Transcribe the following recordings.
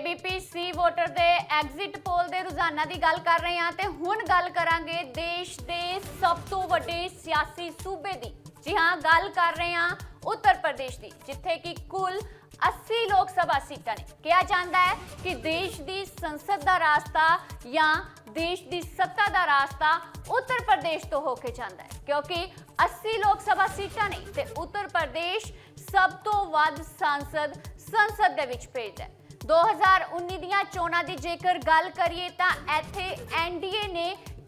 ABP सी voter ਦੇ exit poll ਦੇ ਰੁਝਾਨਾਂ ਦੀ ਗੱਲ ਕਰ ਰਹੇ ਹਾਂ ਤੇ ਹੁਣ ਗੱਲ ਕਰਾਂਗੇ ਦੇਸ਼ ਦੇ ਸਭ ਤੋਂ ਵੱਡੇ ਸਿਆਸੀ ਸੂਬੇ ਦੀ। जी हाँ, गल कर रहे हैं उत्तर प्रदेश की, जिथे कि कुल 80 लोक सभा सीटां ने। कहा जाता है कि देश की संसद का रास्ता या देश की सत्ता का रास्ता उत्तर प्रदेश तो होके जाता है, क्योंकि 80 लोक सभा सीटां ने ते उत्तर प्रदेश सब तो वध सांसद संसद दे विच भेजदा है। 2019 ਦੀਆਂ ਚੋਣਾਂ ਦੀ ਜੇਕਰ ਗੱਲ ਕਰੀਏ ਤਾਂ ਇੱਥੇ एनडीए ने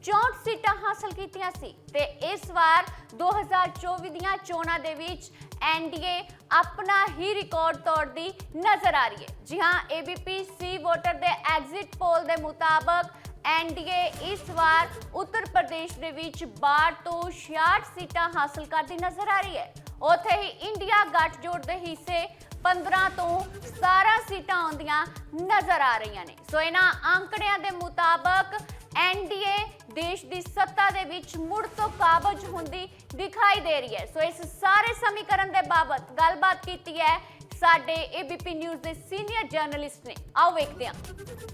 64 सीटां हासिल कीतियां सी ते इस बार 2024 ਦੀਆਂ ਚੋਣਾਂ ਦੇ ਵਿੱਚ एनडीए अपना ही रिकॉर्ड तोड़दी नजर आ रही है। जी हाँ, एबीपी सी वोटर दे एग्जिट पोल दे मुताबिक एनडीए इस बार उत्तर प्रदेश दे विच 62 तो 66 सीटां हासिल करती नजर आ रही है। उत्थे ही इंडिया गठजोड़ दे हिस्से 15 तो 17 सीटां आउंदियां नजर आ रही ने। सो इन्हां आंकड़ियां दे मुताबिक एनडीए देश की सत्ता दे विच मुड़ तो काबज हुंदी दिखाई दे रही है। सो इस सारे समीकरण दे बाबत गलबात कीती है साडे एबीपी न्यूज़ के सीनियर जर्नलिस्ट ने। आओ देखते हैं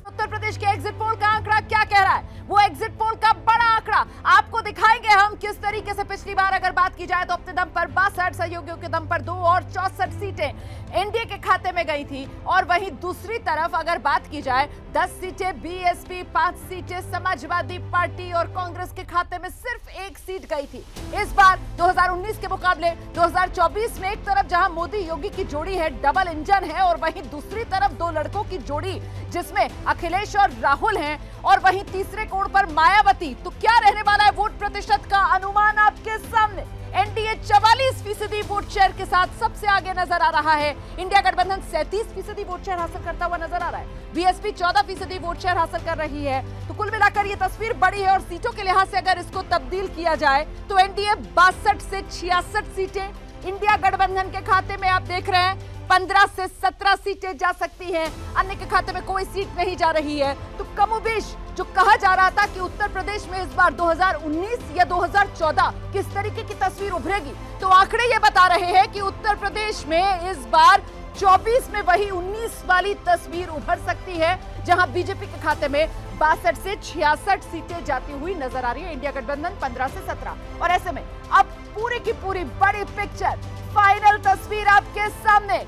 उत्तर प्रदेश के एग्जिट पोल का आंकड़ा क्या कह रहा है। वो एग्जिट पोल का बड़ा आंकड़ा आपको दिखाएंगे हम किस तरीके से। पिछली बार अगर बात की जाए तो अपने दम पर 62, सहयोगियों के दम पर 2 और 64 सीटें एनडीए के खाते में गई थी, और वहीं दूसरी तरफ अगर बात की जाए 10 सीटें बीएसपी, 5 सीटें समाजवादी पार्टी और कांग्रेस के खाते में सिर्फ 1 सीट गई थी। इस बार 2019 के मुकाबले 2024 में एक तरफ जहां मोदी योगी की जोड़ी है, डबल इंजन है, और वहीं दूसरी तरफ 2 लड़कों की जोड़ी जिसमें अखिलेश और राहुल हैं, और वहीं तीसरे कोण पर मायावती। तो क्या रहने वाला है वोट प्रतिशत का अनुमान आपके सामने। एनडीए 44% वोट शेयर के साथ सबसे आगे नजर आ रहा है। इंडिया गठबंधन 37% वोट शेयर हासिल करता हुआ नजर आ रहा है। बीएसपी 14% वोट शेयर हासिल कर रही है। तो कुल मिलाकर ये तस्वीर बड़ी है, और सीटों के लिहाज से अगर इसको तब्दील किया जाए तो एनडीए 62 से 66 सीटें इंडिया गठबंधन के खाते में आप देख रहे हैं 15 से 17 सीटें जा सकती हैं, अन्य के खाते में कोई सीट नहीं जा रही है। तो कमोबेश जो कहा जा रहा था कि उत्तर प्रदेश में इस बार 2019 या 2014 किस तरीके की तस्वीर उभरेगी, तो आंकड़े ये बता रहे हैं कि उत्तर प्रदेश में इस बार 24 में वही 19 वाली तस्वीर उभर सकती है, जहां बीजेपी के खाते में 62 से 66 सीटें जाती हुई नजर आ रही है, इंडिया गठबंधन 15 से 17। और ऐसे में अब पूरी की पूरी बड़ी पिक्चर, फाइनल तस्वीर आपके सामने।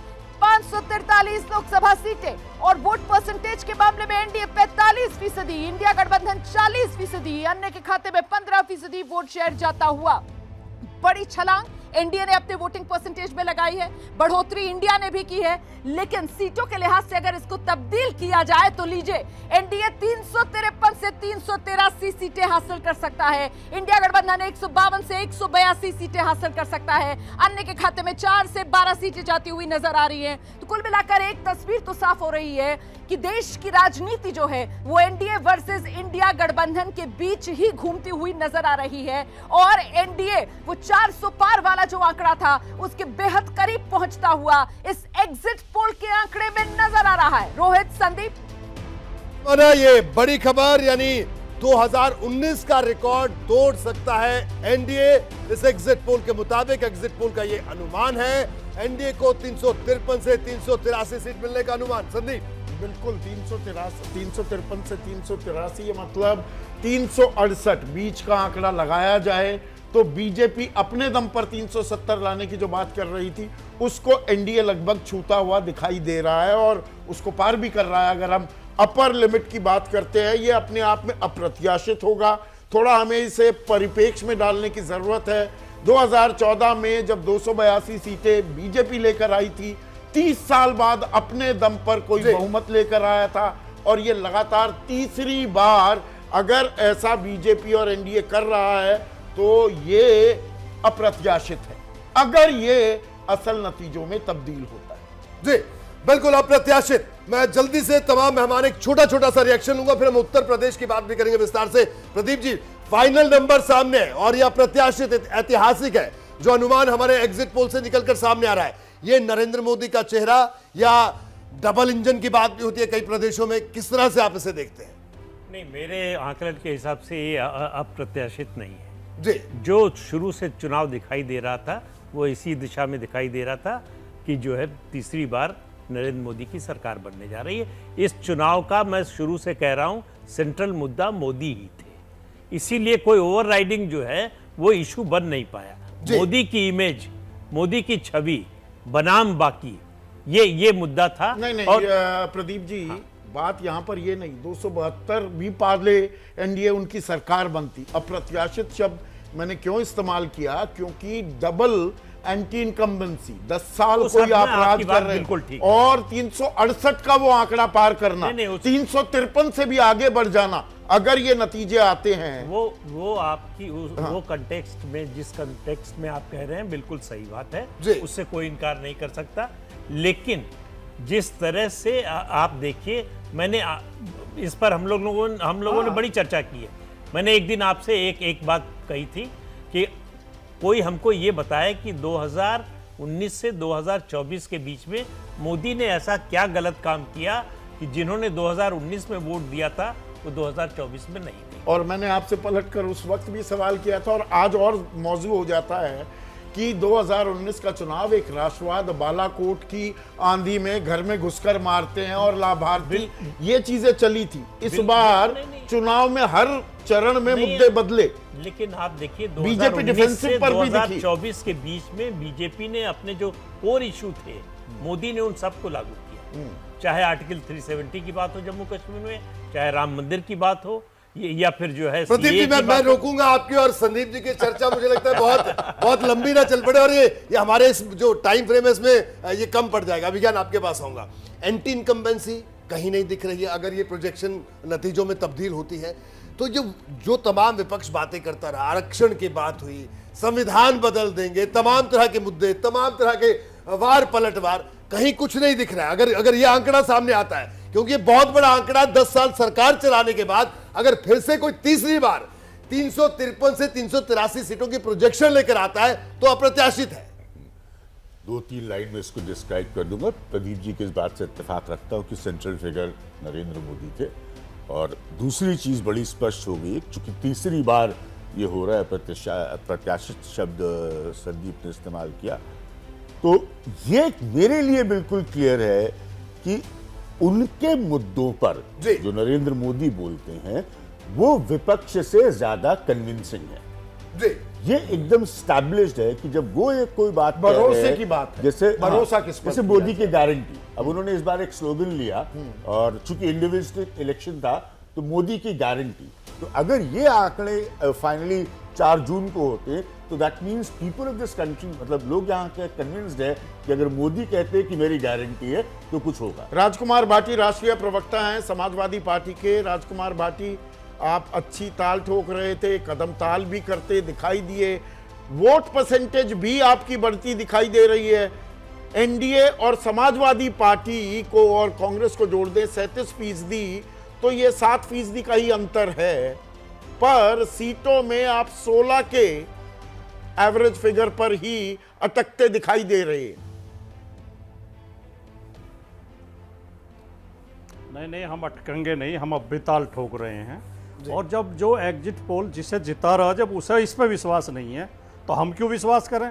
543 लोकसभा सीटें और वोट परसेंटेज के मामले में एनडीए 45%, इंडिया गठबंधन 40%, अन्य के खाते में 15% वोट शेयर जाता हुआ। बड़ी छलांग एनडीए ने अपने वोटिंग परसेंटेज में लगाई है, बढ़ोतरी इंडिया ने भी की है, लेकिन सीटों के लिहाज से अगर इसको तब्दील किया जाए तो लीजिए एनडीए 353 से 383 सीटें हासिल कर सकता है, इंडिया गठबंधन 152 से 182 सीटें हासिल कर सकता है, अन्य के खाते में 4 से 12 सीटें जाती हुई नजर आ रही हैं। तो कुल मिलाकर एक तस्वीर तो साफ हो रही है कि देश की राजनीति जो है वो एनडीए वर्सेस इंडिया गठबंधन के बीच ही घूमती हुई नजर आ रही है, और एनडीए वो 400 पार वाला जो आंकड़ा था उसके बेहद करीब पहुंचता हुआ इस एग्जिट पोल के आंकड़े में नजर आ रहा है। रोहित, संदीप। और ये बड़ी खबर, यानी 2019 का रिकॉर्ड तोड़ सकता है एनडीए। इस एग्जिट पोल के मुताबिक, एग्जिट पोल का ये अनुमान है, एनडीए को 353 से 383 सीट मिलने का अनुमान। संदीप। बिल्कुल 353 से 383, ये मतलब 368 बीच का आंकड़ा लगाया जाए तो बीजेपी अपने दम पर 370 लाने की जो बात कर रही थी उसको एनडीए लगभग छूता हुआ दिखाई दे रहा है, और उसको पार भी कर रहा है। अगर हम अपर लिमिट की बात करते हैं, ये अपने आप में अप्रत्याशित होगा, थोड़ा हमें इसे परिप्रेक्ष्य में डालने की जरूरत है। 2014 में जब 282 सीटें बीजेपी लेकर आई थी, 30 साल बाद अपने दम पर कोई बहुमत लेकर आया था, और ये लगातार तीसरी बार अगर ऐसा बीजेपी और एनडीए कर रहा है तो ये अप्रत्याशित है, अगर ये असल नतीजों में तब्दील होता है। जी बिल्कुल अप्रत्याशित। मैं जल्दी से तमाम मेहमान एक छोटा छोटा सा रिएक्शन लूंगा, फिर हम उत्तर प्रदेश की बात भी करेंगे विस्तार से। प्रदीप जी, फाइनल नंबर सामने है और यह अप्रत्याशित ऐतिहासिक है जो अनुमान हमारे एग्जिट पोल से निकलकर सामने आ रहा है। ये नरेंद्र मोदी का चेहरा या डबल इंजन की बात भी होती है कई प्रदेशों में, किस तरह से आप इसे देखते हैं? नहीं, मेरे आंकलन के हिसाब से ये अप्रत्याशित नहीं है जी। जो शुरू से चुनाव दिखाई दे रहा था वो इसी दिशा में दिखाई दे रहा था कि जो है तीसरी बार नरेंद्र मोदी की सरकार बनने जा रही है। इस चुनाव का मैं शुरू से कह रहा हूं, सेंट्रल मुद्दा मोदी ही थे, इसीलिए कोई ओवरराइडिंग जो है वो इशू बन नहीं पाया। मोदी की इमेज, मोदी की छवि बनाम बाकी, ये मुद्दा था। नहीं और प्रदीप जी, बात यहाँ पर ये नहीं, 272 भी पार ले एनडीए उनकी सरकार बनती। अप्रत्याशित शब्द मैंने क्यों इस्तेमाल किया, क्योंकि डबल एंटी इनकम्बेंसी, 10 साल उस कोई हद में आप आपकी राज बात कर रहे बिल्कुल हैं ठीक और 368 का वो आंकड़ा पार करना, नहीं, 353 से भी आगे बढ़ जाना, अगर ये नतीजे आते हैं। वो आपकी वो कंटेक्स्ट में, जिस कंटेक्स्ट में आप कह रहे हैं, बिल्कुल सही बात है, जी। उससे कोई इनकार नहीं कर सकता। लेकिन जिस तरह से आप देखिए, मैंने इस पर हम लोगों ने बड़ी चर्चा की है। मैंने एक दिन आपसे एक बात कही थी कि कोई हमको ये बताए कि 2019 से 2024 के बीच में मोदी ने ऐसा क्या गलत काम किया कि जिन्होंने 2019 में वोट दिया था वो 2024 में नहीं दिया। और मैंने आपसे पलटकर उस वक्त भी सवाल किया था, और आज और मौजू हो जाता है कि 2019 का चुनाव एक राष्ट्रवाद, बालाकोट की आंधी में घर में घुसकर मारते हैं और लाभार्थी, ये चीजें चली थी। इस बार नहीं। चुनाव में हर चरण में मुद्दे बदले, लेकिन आप देखिए बीजेपी 2019 डिफेंसिव से पर भी दिखी। 2024 के बीच में बीजेपी ने अपने जो कोर इशू थे, मोदी ने उन सबको लागू किया। चाहे आर्टिकल 370 की बात हो जम्मू कश्मीर में, चाहे राम मंदिर की बात हो, या फिर जो है प्रदीप जी, मैं रोकूंगा आपकी और संदीप जी की चर्चा। मुझे लगता है बहुत लंबी ना चल पड़े, और ये हमारे इस जो टाइम फ्रेम है इसमें ये कम पड़ जाएगा। विज्ञान आपके पास आऊंगा। एंटी इनकम्बेंसी कहीं नहीं दिख रही है। अगर ये प्रोजेक्शन नतीजों में तब्दील होती है तो जो तमाम विपक्ष बातें करता रहा, आरक्षण की बात हुई, संविधान बदल देंगे, तमाम तरह के मुद्दे, तमाम तरह के वार पलटवार, कहीं कुछ नहीं दिख रहा है। अगर ये आंकड़ा सामने आता है, क्योंकि ये बहुत बड़ा आंकड़ा, 10 साल सरकार चलाने के बाद अगर फिर से कोई तीसरी बार 353 से 383 सीटों की प्रोजेक्शन लेकर आता है तो अप्रत्याशित है। 2-3 लाइन में इसको डिस्क्राइब कर दूंगा। प्रदीप जी की इस बात से इत्तेफाक रखता हूं कि सेंट्रल फिगर नरेंद्र मोदी थे। और दूसरी चीज बड़ी स्पष्ट हो गई, चूंकि तीसरी बार ये हो रहा है, प्रत्याशित शब्द संदीप ने इस्तेमाल किया, तो ये मेरे लिए बिल्कुल क्लियर है कि उनके मुद्दों पर जो नरेंद्र मोदी बोलते हैं वो विपक्ष से ज्यादा कन्विंसिंग है। जी, ये एकदम स्टैब्लिश्ड है कि जब वो एक कोई बात कह रहे भरोसे हैं, की बात है, जैसे भरोसा किस पर जैसे मोदी की गारंटी। अब उन्होंने इस बार एक स्लोगन लिया, और चूंकि इंडिविजुअल इलेक्शन था तो मोदी की गारंटी। तो अगर ये आंकड़े फाइनली 4 जून को होते तो that means people of this country, मतलब लोग यहाँ के कन्विंस्ड है कि अगर मोदी कहते हैं कि मेरी गारंटी है तो कुछ होगा। राजकुमार भाटी राष्ट्रीय प्रवक्ता हैं समाजवादी पार्टी के। राजकुमार भाटी, आप अच्छी ताल ठोक रहे थे, कदम ताल भी करते दिखाई दिए, वोट परसेंटेज भी आपकी बढ़ती दिखाई दे रही है। एनडीए और समाजवादी पार्टी को और कांग्रेस को जोड़ दें 37%, तो ये 7% का ही अंतर है, पर सीटों में आप 16 के एवरेज फिगर पर ही अटकते दिखाई दे रहे हैं। नहीं, हम अटकेंगे नहीं, हम अब भी ताल ठोक रहे हैं। और जब जो एग्जिट पोल जिसे जिता रहा, जब उसे इस पर विश्वास नहीं है तो हम क्यों विश्वास करें।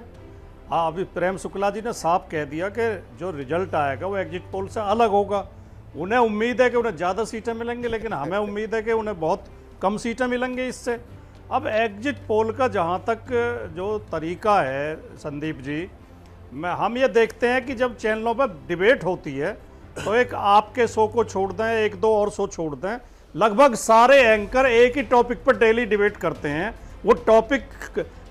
हाँ, अभी प्रेम शुक्ला जी ने साफ कह दिया कि जो रिजल्ट आएगा वो एग्जिट पोल से अलग होगा। उन्हें उम्मीद है कि उन्हें ज़्यादा सीटें मिलेंगी, लेकिन हमें उम्मीद है कि उन्हें बहुत कम सीटें मिलेंगी इससे। अब एग्जिट पोल का जहाँ तक जो तरीका है संदीप जी, हम ये देखते हैं कि जब चैनलों पर डिबेट होती है तो एक आपके शो को छोड़ दें, 1-2 और शो छोड़ दें, लगभग सारे एंकर एक ही टॉपिक पर डेली डिबेट करते हैं। वो टॉपिक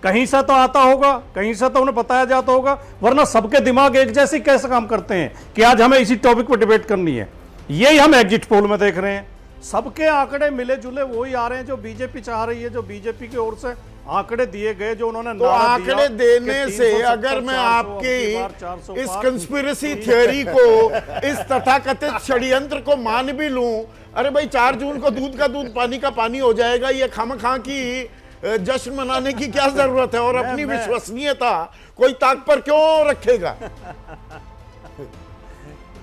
कहीं से तो आता होगा, कहीं से तो उन्हें बताया जाता होगा, वरना सबके दिमाग एक जैसे कैसे काम करते हैं कि आज हमें इसी टॉपिक पर डिबेट करनी है। यही हम एग्जिट पोल में देख रहे हैं। सबके आंकड़े मिले जुले वही आ रहे हैं जो बीजेपी चाह रही है, जो बीजेपी की ओर से आंकड़े दिए गए, जो उन्होंने तो आंकड़े देने से अगर मैं आपकी इस कंस्पिरेसी थियोरी को, इस तथाकथित षड्यंत्र को मान भी लूं, अरे भाई 4 जून को दूध का दूध पानी का पानी हो जाएगा, ये खामखा की जश्न मनाने की क्या जरूरत है। और अपनी विश्वसनीयता कोई ताक पर क्यों रखेगा।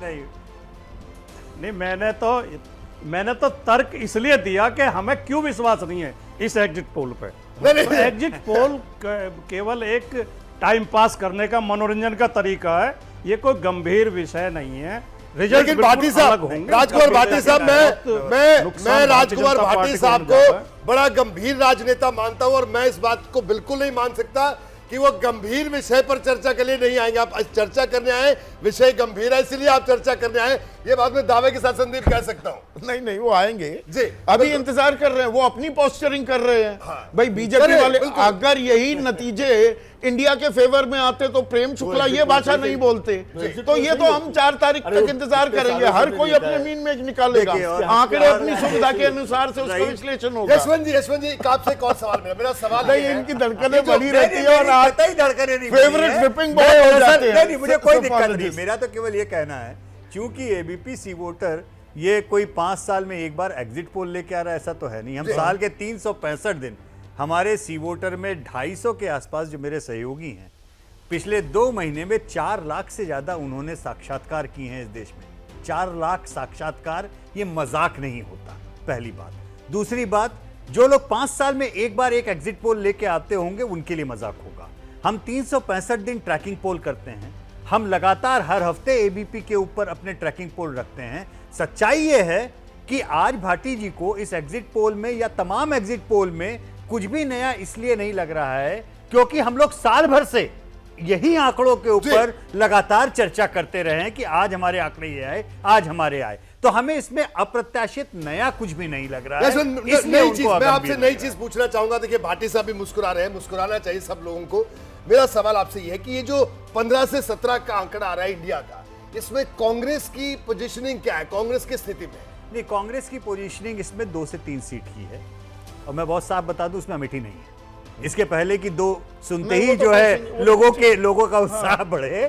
नहीं, मैंने तो तर्क इसलिए दिया कि हमें क्यों विश्वास नहीं है इस एग्जिट पोल पे। एग्जिट पोल केवल एक टाइम पास करने का, मनोरंजन का तरीका है, ये कोई गंभीर विषय नहीं है। रिजल्ट लेकिन भाटी साहब, राजकुमार भाटी साहब, मैं राजकुमार भाटी साहब को बड़ा गंभीर राजनेता मानता हूं और मैं इस बात को बिल्कुल नहीं मान सकता कि वो गंभीर विषय पर चर्चा के लिए नहीं आएंगे। आप चर्चा करने आए, विषय गंभीर है इसलिए आप चर्चा करने आए, ये बात मैं दावे के साथ संदीप कह सकता हूं। नहीं वो आएंगे जी, अभी इंतजार कर रहे हैं, वो अपनी पोस्चरिंग कर रहे हैं। हाँ। भाई बीजेपी वाले बिल्कुल। अगर यही नतीजे इंडिया के फेवर में आते तो प्रेम शुक्ला ये भाषा नहीं बोलते, तो ये तो हम 4 तारीख तक इंतजार करेंगे। हर कोई अपने मीन में निकालेगा, आंकड़े अपनी सुविधा के अनुसार से उसका विश्लेषण होगा। यशवंत जी आपसे एक और सवाल मेरा सवाल नहीं, ये है इनकी धड़कनें बढ़ी रहती है नहीं, और आज कतई धड़कनें नहीं फेवरेट बढ़ी हैं। व्हिपिंग बॉय हो जाते हैं। नहीं, मुझे कोई दिक्कत नहीं। Apologies। मेरा तो केवल ये कहना है, क्योंकि एबीपी सी वोटर ये कोई 5 साल में एक बार एग्जिट पोल लेके आ रहा है ऐसा तो है नहीं। हम साल के 365 दिन हमारे सी वोटर में 250 के आसपास जो मेरे सहयोगी हैं, पिछले 2 महीने में 4 लाख से ज्यादा उन्होंने साक्षात्कार किए हैं इस देश में। 4 लाख साक्षात्कार, ये मजाक नहीं होता, पहली बात। दूसरी बात, जो लोग 5 साल में एक बार एक एग्जिट पोल लेके आते होंगे उनके लिए मजाक होगा। हम 365 दिन ट्रैकिंग पोल करते हैं, हम लगातार हर हफ्ते एबीपी के ऊपर अपने ट्रैकिंग पोल रखते हैं। सच्चाई यह है कि आज भाटी जी को इस एग्जिट पोल में या तमाम एग्जिट पोल में कुछ भी नया इसलिए नहीं लग रहा है क्योंकि हम लोग साल भर से यही आंकड़ों के ऊपर लगातार चर्चा करते रहे हैं कि आज हमारे आंकड़े ये आए, आज हमारे आए, तो हमें इसमें अप्रत्याशित नया कुछ भी नहीं लग रहा है। इसलिए मैं आपसे नई चीज पूछना चाहूंगा। देखिए भाटी साहब भी मुस्कुरा रहे हैं, मुस्कुराना चाहिए सब लोगों को। मेरा सवाल आपसे यह है कि ये जो 15 से 17 का आंकड़ा आ रहा है इंडिया का, इसमें कांग्रेस की पोजीशनिंग क्या है, कांग्रेस की स्थिति में? नहीं, कांग्रेस की पोजीशनिंग इसमें 2 से 3 सीट की है और मैं बहुत साफ बता दूं, उसमें अमेठी नहीं है। इसके पहले की 2 सुनते ही जो है लोगों का उत्साह बढ़े,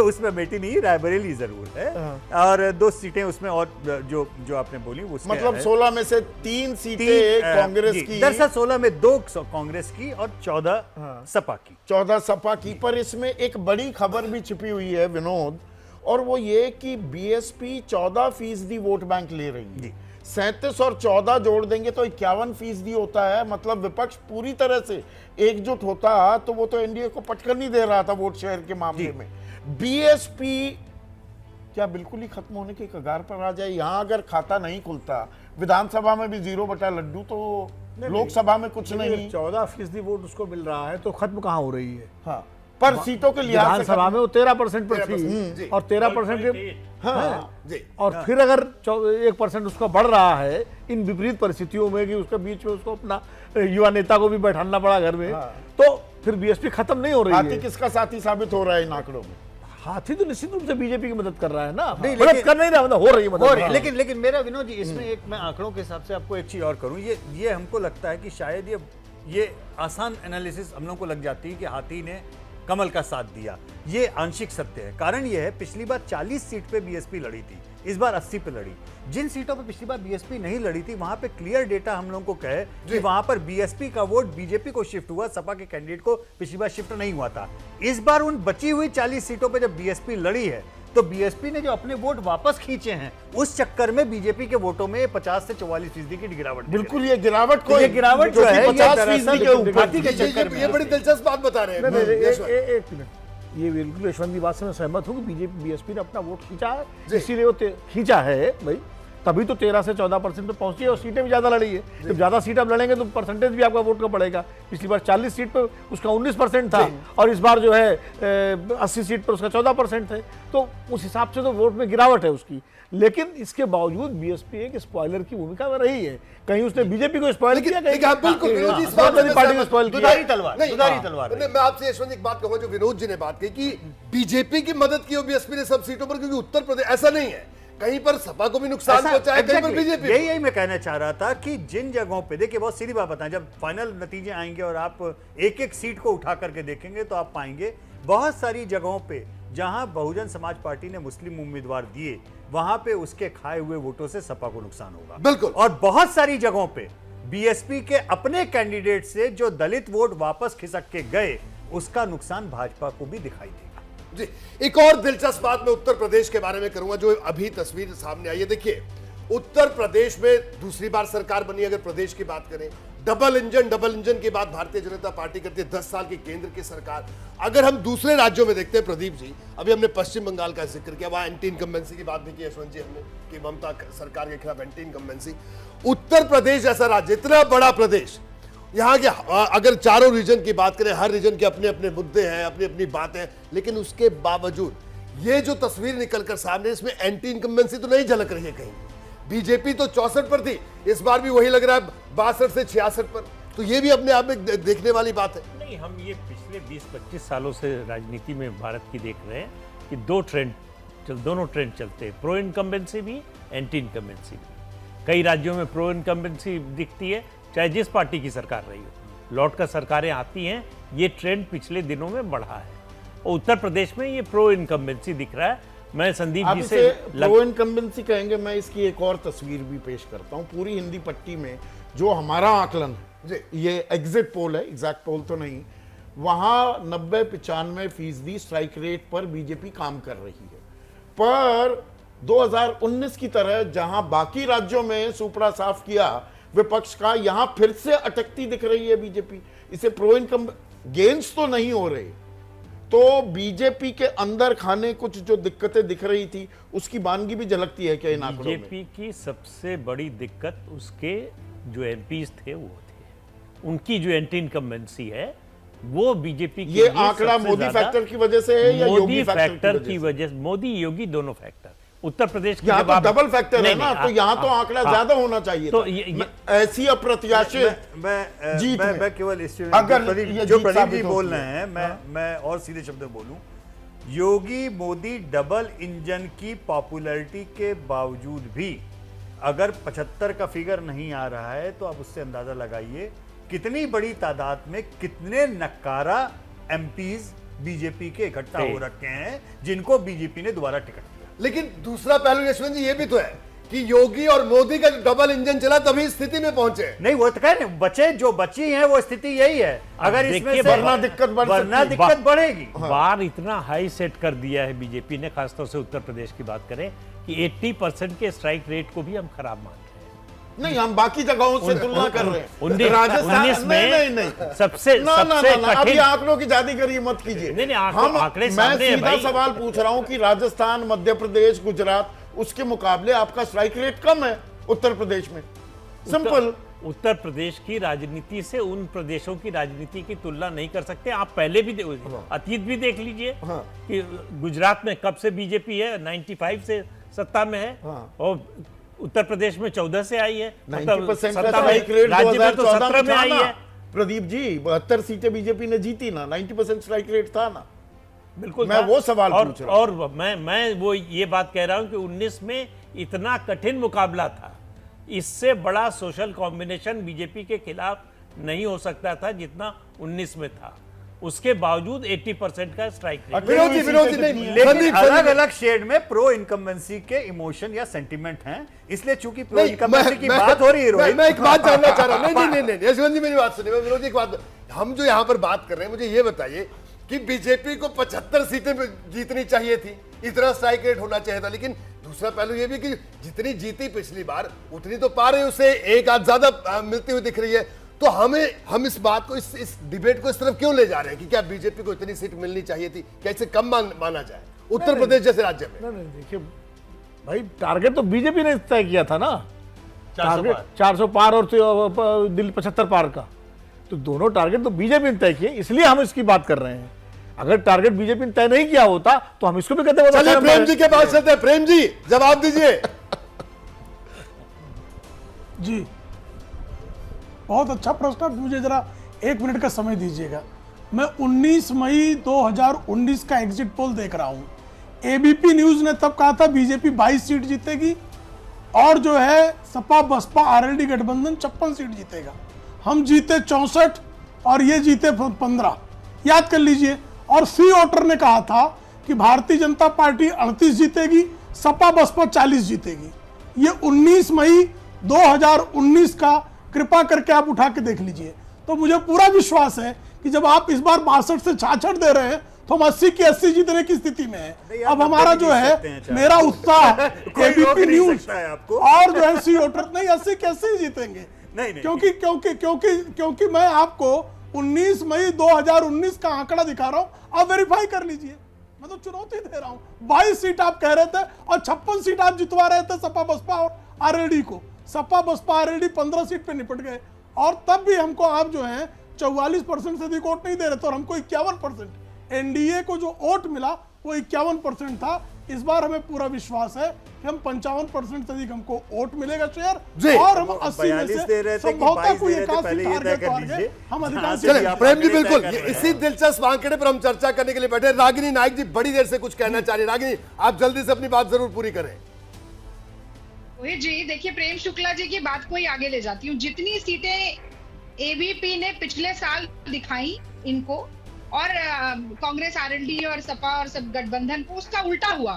उसमें अमेठी नहीं, रायबरेली जरूर है और 2 सीटें उसमें और जो आपने बोली वो मतलब 16 में से 3 सीटें कांग्रेस की। दरअसल 16 में 2 कांग्रेस की और 14 सपा की। 14 सपा की। पर इसमें एक बड़ी खबर भी छिपी हुई है विनोद, और वो ये कि बीएसपी 14% वोट बैंक ले रही है। 37 और 14 जोड़ देंगे तो 51% होता है। मतलब विपक्ष पूरी तरह से एकजुट होता तो वो तो एनडीए को पटकर नहीं दे रहा था वोट शेयर के मामले में। बीएसपी क्या बिल्कुल ही खत्म होने के कगार पर आ जाए? यहां अगर खाता नहीं खुलता, विधानसभा में भी 0 बटा लड्डू, तो लोकसभा में कुछ नहीं। 14% वोट उसको मिल रहा है तो खत्म कहाँ हो रही है? हाँ, पर सीटों के लिहाज से विधानसभा में वो 13% पर थी और 13% और फिर अगर 1% उसका बढ़ रहा है इन विपरीत परिस्थितियों में कि उसके बीच में उसको अपना युवा नेता को भी बैठाना पड़ा घर में, तो फिर बीएसपी खत्म नहीं हो रही है। हाथी किसका साथी साबित हो रहा है इन आंकड़ों में? हाथी तो निश्चित रूप से बीजेपी की मदद कर रहा है ना, नहीं, मदद कर नहीं रहा, मतलब हो रही है मदद। लेकिन मेरा विनोद जी, इसमें एक मैं आंकड़ों के हिसाब से आपको एक चीज और करूं। ये हमको लगता है कि शायद ये आसान एनालिसिस हम लोगों को लग जाती है कि हाथी ने कमल का साथ दिया। ये आंशिक सत्य है। कारण ये है, पिछली बार 40 सीट पे बीएसपी लड़ी थी, इस बार 80 पे लड़ी। जिन सीटों पे पिछली बार बीएसपी नहीं लड़ी थी वहां पे क्लियर डेटा हम लोगों को कहे कि वहां पर बीएसपी का वोट बीजेपी को शिफ्ट हुआ, सपा के कैंडिडेट को पिछली बार शिफ्ट नहीं हुआ था। इस बार उन बची हुई 40 सीटों पे जब बीएसपी लड़ी है तो बीएसपी ने जो अपने वोट वापस खींचे हैं, उस चक्कर में बीजेपी के वोटों में 50 से 44% की गिरावट। बिल्कुल, ये गिरावट को, ये गिरावट जो है 50% के ऊपर के चक्कर में। ये बड़ी दिलचस्प बात बता रहे हैं। एक मिनट, ये बिल्कुल यशवंत की बात से मैं सहमत हूँ कि बीजेपी बीएसपी ने अपना वोट खींचा है, इसीलिए वो खींचा है भाई, तभी तो 13 से 14% पे पहुंची है और सीटें भी ज्यादा लड़ी है। जब ज्यादा सीट आप लड़ेंगे तो परसेंटेज भी आपका वोट का बढ़ेगा। पिछली बार 40 सीट पर उसका 19% था और इस बार जो है 80 सीट पर उसका 14% है, तो उस हिसाब से तो वोट में गिरावट है उसकी। लेकिन इसके बावजूद बीएसपी एक स्पॉइलर की भूमिका में रही है। कहीं उसने बीजेपी को स्पॉइल किया, बिल्कुल पार्टी को स्पॉइल किया। तलवार। मैं आपसे यशवंत एक बात कहूंगा, जो विनोद जी ने बात की कि बीजेपी की मदद की हो बीएसपी ने सब सीटों पर, क्योंकि उत्तर प्रदेश ऐसा नहीं है, कहीं पर सपा को भी नुकसान पहुंचा है, कहीं पर बीजेपी। यही मैं कहना चाह रहा था कि जिन जगहों पे, देखिए बहुत सीधी बात बताएं, जब फाइनल नतीजे आएंगे और आप एक-एक सीट को उठा करके देखेंगे तो आप पाएंगे बहुत सारी जगहों पे जहां बहुजन समाज पार्टी ने मुस्लिम उम्मीदवार दिए, वहां पे उसके खाए हुए वोटों से सपा को नुकसान होगा। बिल्कुल। और बहुत सारी जगहों पे बीएसपी के अपने कैंडिडेट से जो दलित वोट वापस खिसक के गए, उसका नुकसान भाजपा को भी दिखाई देगा। जी, एक और दिलचस्प बात मैं उत्तर प्रदेश के बारे में करूंगा, जो अभी तस्वीर सामने आई है। देखिए, उत्तर प्रदेश में दूसरी बार सरकार बनी, अगर प्रदेश की बात करें, डबल इंजन की बात भारतीय जनता पार्टी करती है, 10 साल की केंद्र की सरकार। अगर हम दूसरे राज्यों में देखते हैं प्रदीप जी, अभी हमने पश्चिम बंगाल का जिक्र किया, वहां एंटी इनकम्बेंसी की बात भी की यशवंत जी हमने, कि ममता सरकार के खिलाफ एंटी इनकम्बेंसी। उत्तर प्रदेश जैसा राज्य, इतना बड़ा प्रदेश, यहाँ के अगर चारों रीजन की बात करें, हर रीजन के अपने अपने मुद्दे हैं, अपनी अपनी बात है, लेकिन उसके बावजूद ये जो तस्वीर निकलकर सामने, इसमें एंटी इनकम्बेंसी तो नहीं झलक रही है कहीं। बीजेपी तो 64 पर थी, इस बार भी वही लग रहा है 62 से 66 पर, तो ये भी अपने आप में देखने वाली बात है। नहीं, हम ये पिछले 20-25 सालों से राजनीति में भारत की देख रहे हैं कि दोनों ट्रेंड चलते हैं, प्रो इनकम्बेंसी भी, एंटी इनकम्बेंसी भी। कई राज्यों में प्रो इनकम्बेंसी दिखती है, चाहे जिस पार्टी की सरकार रही हो, लौट कर सरकारें आती हैं, ये ट्रेंड पिछले दिनों में बढ़ा है। और उत्तर प्रदेश में ये प्रो इनकम्बेंसी दिख रहा है। मैं संदीप जी से प्रो इनकम्बेंसी कहेंगे, मैं इसकी एक और तस्वीर भी पेश करता हूं। पूरी हिंदी पट्टी में जो हमारा आकलन है, ये एग्जिट पोल है, एग्जैक्ट पोल तो नहीं, वहां 90-95% स्ट्राइक रेट पर बीजेपी काम कर रही है। पर 2019 की तरह जहां बाकी राज्यों में सुपड़ा साफ किया विपक्ष का, यहां फिर से अटकती दिख रही है बीजेपी। इसे प्रो इनकम गेन्स तो नहीं हो रहे, तो बीजेपी के अंदर खाने कुछ जो दिक्कतें दिख रही थी, उसकी वानगी भी झलकती है क्या इन आंकड़ों में? बीजेपी की सबसे बड़ी दिक्कत उसके जो एमपीज थे वो थे, उनकी जो एंटी इनकम्बेंसी है वो बीजेपी की। ये आंकड़ा मोदी फैक्टर की वजह से है या योगी फैक्टर की वजह से? मोदी योगी दोनों फैक्टर। उत्तर प्रदेश की यहाँ तो डबल फैक्टर है ना, तो यहाँ तो आंकड़ा ज्यादा होना चाहिए तो ऐसी अप्रत्याशित जीत में। मैं केवल इस अगर जो प्रदीप जी बोल रहे हैं, मैं और सीधे शब्द में बोलूं, योगी मोदी डबल इंजन की पॉपुलैरिटी के बावजूद भी अगर 75 का फिगर नहीं आ रहा है, तो आप उससे अंदाजा लगाइए कितनी बड़ी तादाद में कितने नकारा एमपीज बीजेपी के इकट्ठा हो रखे हैं, जिनको बीजेपी ने दोबारा टिकट दिया। लेकिन दूसरा पहलू यशवंत जी ये भी तो है कि योगी और मोदी का जो डबल इंजन चला तभी इस स्थिति में पहुंचे। नहीं, वो तो कह रहे बचे जो बची हैं वो स्थिति यही है। अगर इसमें से वरना दिक्कत बढ़ेगी। बार इतना हाई सेट कर दिया है बीजेपी ने, खासतौर से उत्तर प्रदेश की बात करें, कि 80% के स्ट्राइक रेट को भी हम खराब मान रहे हैं। नहीं, हम बाकी जगहों से तुलना कर रहे हैं। 19 में नहीं। सबसे अभी आंकड़ों की जादीगरी मत कीजिए। मैं सीधा सवाल पूछ रहा हूं कि राजस्थान, मध्य प्रदेश, गुजरात, उसके मुकाबले आपका स्ट्राइक रेट कम है उत्तर प्रदेश में। सिंपल। उत्तर प्रदेश की राजनीति से उन प्रदेशों की राजनीति की तुलना नहीं कर सकते। आप पहले भी अतीत भी देख लीजिए कि गुजरात में कब से बीजेपी है, 95 से सत्ता में है, और उत्तर प्रदेश में 14 से आई है, 90% स्ट्राइक रेट राज्य में तो 17 में आई है। प्रदीप जी 72 सीटें बीजेपी ने जीती ना, 90% स्ट्राइक रेट था ना। बिल्कुल, मैं वो सवाल पूछ रहा हूं। और मैं वो ये बात कह रहा हूं कि 19 में इतना कठिन मुकाबला था, इससे बड़ा सोशल कॉम्बिनेशन बीजेपी के खिलाफ नहीं हो सकता था जितना 19 में था। उसके बावजूद 80% का स्ट्राइक रेट। लेकिन अलग अलग शेड में प्रो इनकम्बेंसी के इमोशन या सेंटिमेंट हैं, इसलिए चूंकि प्रो इनकम्बेंसी की बात हो रही है। मैं एक बात जानना चाह रहा हूं। नहीं यशवंत जी मेरी बात सुनिए, मैं विरोधी की बात, हम जो यहाँ पर बात कर रहे हैं, मुझे ये बताइए कि बीजेपी को 75 सीटें जीतनी चाहिए थी, इतना स्ट्राइक रेट होना चाहिए था, लेकिन दूसरा पहलू ये भी कि जितनी जीती पिछली बार उतनी तो पा रही, उसे एक आध ज्यादा मिलती हुई दिख रही है। तो हम इस बात को, इस डिबेट को इस तरफ क्यों ले जा रहे हैं कि क्या बीजेपी को इतनी सीट मिलनी चाहिए थी, क्या इसे कम माना जाए उत्तर प्रदेश जैसे राज्य में? नहीं, देखिए भाई, टारगेट तो बीजेपी ने तय किया था ना, 400 पार और दिल्ली 75 पार का, तो दोनों टारगेट तो बीजेपी ने तय किए, इसलिए हम इसकी बात कर रहे हैं। अगर टारगेट बीजेपी ने तय नहीं किया होता तो हम इसको भी कहते हैं। चलिए प्रेम जी के पास चलते हैं। प्रेम जी जवाब दीजिए। जी, बहुत अच्छा प्रश्न। मुझे जरा 1 मिनट का समय दीजिएगा। मैं 19 मई 2019 का एग्जिट पोल देख रहा हूं। एबीपी न्यूज ने तब कहा था बीजेपी 22 सीट जीतेगी और जो है सपा बसपा आरएलडी गठबंधन 56 सीट जीतेगा। हम जीते 64 और ये जीते 15, याद कर लीजिए। और सी वोटर ने कहा था कि भारतीय जनता पार्टी 38 जीतेगी, सपा बसपा 40 जीतेगी। ये 19 मई 2019 का कृपा करके आप उठा के देख लीजिए। तो मुझे पूरा विश्वास है कि जब आप इस बार 62 से 66 दे रहे हैं तो हम 80 की 80 जीतने की स्थिति में है। अब हमारा जो है, मेरा उत्साह एबीपी न्यूज और जो है सी वोटर नहीं 80 की 80 जीतेंगे। नहीं, नहीं। क्योंकि मैं आपको 19 मई 2019 का आंकड़ा दिखा रहा हूं, आप वेरीफाई कर लीजिए। मैं तो चुनौती दे रहा हूं। 22 सीट आप कह रहे थे और 56 सीट आप जितवा रहे थे सपा बसपा और आरएलडी को। सपा बसपा आरएलडी 15 सीट पे निपट गए और तब भी हमको आप जो है 44% से अधिक वोट नहीं दे रहे थे और हमको 51%। एनडीए को जो वोट मिला वो 51% था। इस बार हमें पूरा विश्वास है कि हम 55% से अधिक हमको वोट मिलेगा शेयर और हम 80 में से संभवतः कोई 81 टारगेट आगे हम अधिकांश। चलिए प्रेम जी, बिल्कुल इसी दिलचस्प आंकड़े पर हम चर्चा करने के लिए बैठे। रागिनी नाइक जी बड़ी देर से कुछ कहना चाह रही। रागिनी, आप जल्दी से अपनी बात जरूर पूरी करें। रोहित जी, देखिए प्रेम शुक्ला जी की बात को ही आगे ले जाती हूँ। जितनी सीटें एबीपी ने पिछले साल दिखाई इनको और कांग्रेस आरएलडी और सपा और सब गठबंधन को, उसका उल्टा हुआ।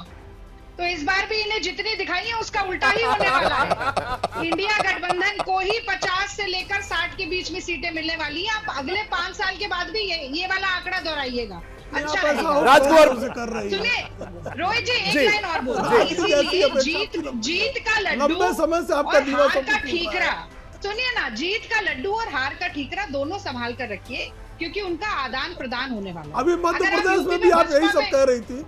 तो इस बार भी इन्हें जितनी दिखाई है उसका उल्टा ही होने वाला है। इंडिया गठबंधन को ही 50 से लेकर 60 के बीच में सीटें मिलने वाली है। आप अगले 5 साल के बाद भी ये वाला आंकड़ा दोहराइएगा। अच्छा राजकुमार सुनिए रोहित जी, एक लाइन और बोल, इसीलिए जीत का लड्डू समय से आपका और हार का ठीकरा, सुनिए ना, जीत का लड्डू और हार का ठीकरा दोनों संभाल कर रखिए क्योंकि उनका आदान प्रदान होने वाला है। अभी मध्य प्रदेश में भी आप यही सब कह रही थी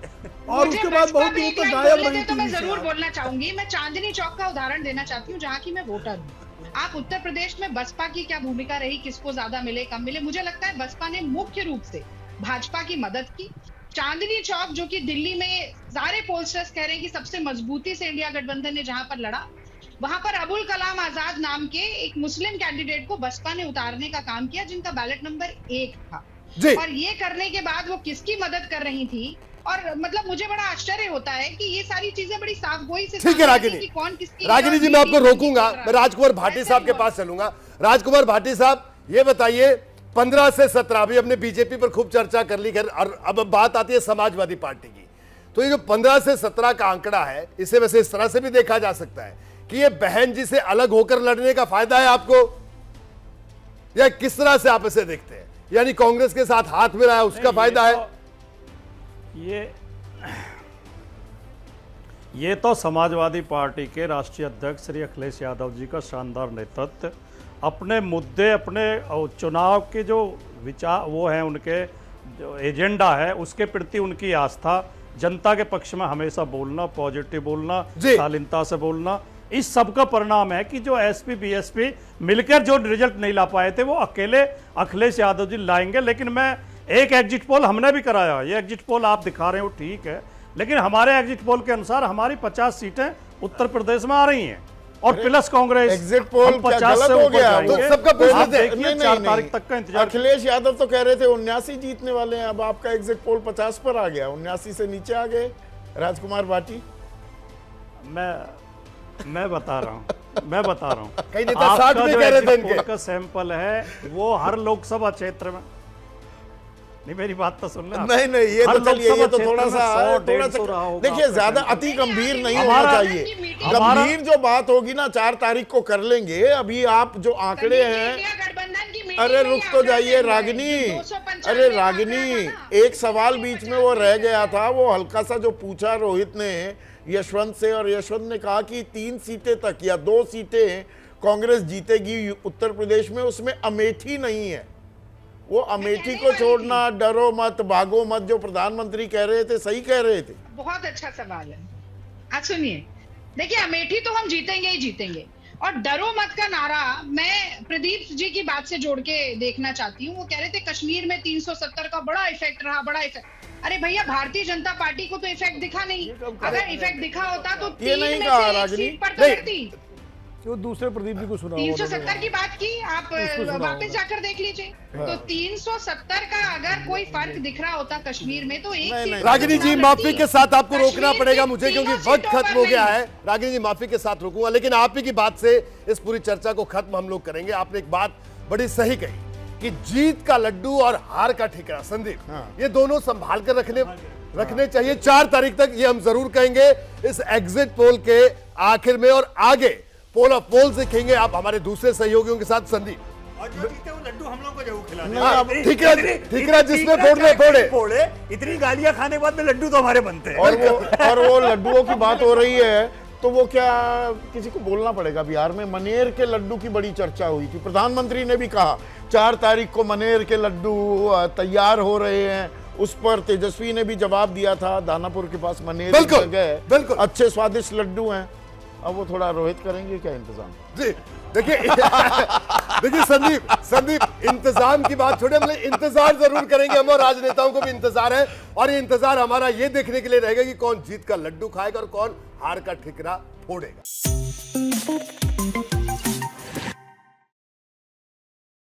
और उसके बाद बहुत दूर तक गायब रही थी। तो मैं जरूर बोलना चाहूंगी, मैं चांदनी चौक का उदाहरण देना चाहती हूँ जहाँ की मैं वोटर हूँ। आप उत्तर प्रदेश में बसपा की क्या भूमिका रही, किसको ज्यादा मिले कम मिले, मुझे लगता है बसपा ने मुख्य रूप से भाजपा की मदद की। चांदनी चौक जो कि दिल्ली में सारे पोलस्टर्स कह रहे हैं कि सबसे मजबूती से इंडिया गठबंधन ने जहां पर लड़ा, वहां पर अबुल कलाम आजाद नाम के एक मुस्लिम कैंडिडेट को बसपा ने उतारने का काम किया जिनका बैलेट नंबर 1 था। और ये करने के बाद वो किसकी मदद कर रही थी और मतलब मुझे बड़ा आश्चर्य होता है कि ये सारी चीजें बड़ी साफगोई से ठीक है रागिनी। कौन किसकी। रागिनी जी, मैं आपको रोकूंगा, मैं राजकुमार भाटी साहब के पास चलूंगा। राजकुमार भाटी साहब, ये बताइए 15 से 17, अभी हमने बीजेपी पर खूब चर्चा कर ली और अब बात आती है समाजवादी पार्टी की। तो ये जो 15 से 17 का आंकड़ा है, इसे वैसे इस तरह से भी देखा जा सकता है कि ये बहन जी से अलग होकर लड़ने का फायदा है आपको, या किस तरह से आप इसे देखते हैं? यानी कांग्रेस के साथ हाथ मिला है उसका फायदा है? ये तो समाजवादी पार्टी के राष्ट्रीय अध्यक्ष श्री अखिलेश यादव जी का शानदार नेतृत्व, अपने मुद्दे, अपने चुनाव के जो विचार वो हैं, उनके जो एजेंडा है उसके प्रति उनकी आस्था, जनता के पक्ष में हमेशा बोलना, पॉजिटिव बोलना, शालीनता से बोलना, इस सब का परिणाम है कि जो एसपी बीएसपी मिलकर जो रिजल्ट नहीं ला पाए थे वो अकेले अखिलेश यादव जी लाएंगे। लेकिन मैं एक एग्जिट पोल हमने भी कराया, ये एग्जिट पोल आप दिखा रहे हो ठीक है, लेकिन हमारे एग्जिट पोल के अनुसार हमारी 50 सीटें उत्तर प्रदेश में आ रही हैं और प्लस कांग्रेस एग्जिट पोल 50 गलत से हो ऊपर गया। जाएंगे। तो सबका आप देखिए 4 तारीख तक का इंतजार। अखिलेश यादव तो कह रहे थे 79 जीतने वाले हैं, अब आपका एग्जिट पोल 50 पर आ गया, 79 से नीचे आ गए। राजकुमार भाटी, मैं बता रहा हूँ कई नेता 60 में कह रहे थे इनके का सैंपल है वो हर लोकसभा क्षेत्र में। नहीं, मेरी बात तो सुनना। नहीं, ये तो चलिए, ये तो थोड़ा सा देखिए, ज्यादा अति गंभीर नहीं होना चाहिए। गंभीर जो बात होगी ना 4 तारीख को कर लेंगे। अभी आप जो आंकड़े हैं, अरे रुक तो जाइए रागिनी, अरे रागिनी, एक सवाल बीच में वो रह गया था, वो हल्का सा जो पूछा रोहित ने यशवंत से, और यशवंत ने कहा कि 3 सीटें तक या 2 सीटें कांग्रेस जीतेगी उत्तर प्रदेश में, उसमें अमेठी नहीं है। वो अमेठी को छोड़ना, डरो मत भागो मत, जो प्रधानमंत्री कह रहे थे, सही कह रहे थे। बहुत अच्छा सवाल है। आज सुनिए, देखिए अमेठी तो हम जीतेंगे ही जीतेंगे, और डरो मत का नारा मैं प्रदीप जी की बात से जोड़ के देखना चाहती हूँ। वो कह रहे थे कश्मीर में 370 का बड़ा इफेक्ट रहा, बड़ा इफेक्ट। अरे भैया, भारतीय जनता पार्टी को तो इफेक्ट दिखा नहीं। अगर इफेक्ट दिखा होता तो 3 में से 1 सीट पर तो लड़ती। जो दूसरे प्रदीप जी को सुना 370 की बात की, आप वापस जाकर देख लीजिए। तो 370 का अगर कोई फर्क दिख रहा होता कश्मीर में तो एक सीट। रागिनी जी, माफी के साथ आपको रोकना पड़ेगा मुझे क्योंकि वक्त खत्म हो गया है। रागिनी जी, माफी के साथ रोकूंगा, लेकिन आप ही की बात से इस पूरी चर्चा को खत्म हम लोग करेंगे। आपने एक बात बड़ी सही कही कि जीत का लड्डू और हार का ठिकाना, संदीप, ये दोनों संभाल कर रखने चाहिए 4 तारीख तक। ये हम जरूर कहेंगे इस एग्जिट पोल के आखिर में, और आगे पोल ऑफ पोल देखेंगे आप हमारे दूसरे सहयोगियों के साथ। संदीप, और जो जीते वो लड्डू हम लोग को जरूर खिलाना। ठीक है, जिसमें फोड़े इतनी गालियां खाने के बाद में लड्डू तो हमारे बनते हैं। और वो लड्डुओं की बात हो रही है तो वो क्या किसी को बोलना पड़ेगा। बिहार में मनेर के लड्डू की बड़ी चर्चा हुई थी, प्रधानमंत्री ने भी कहा 4 तारीख को मनेर के लड्डू तैयार हो रहे हैं। उस पर तेजस्वी ने भी जवाब दिया था, दानापुर के पास मनेर की जगह अच्छे स्वादिष्ट लड्डू हैं। अब वो थोड़ा रोहित करेंगे क्या इंतजाम? जी देखिए देखिए संदीप इंतजाम की बात छोड़े, हम इंतजार जरूर करेंगे, हम और राजनेताओं को भी इंतजार है, और ये इंतजार हमारा ये देखने के लिए रहेगा कि कौन जीत का लड्डू खाएगा और कौन हार का ठिकरा फोड़ेगा।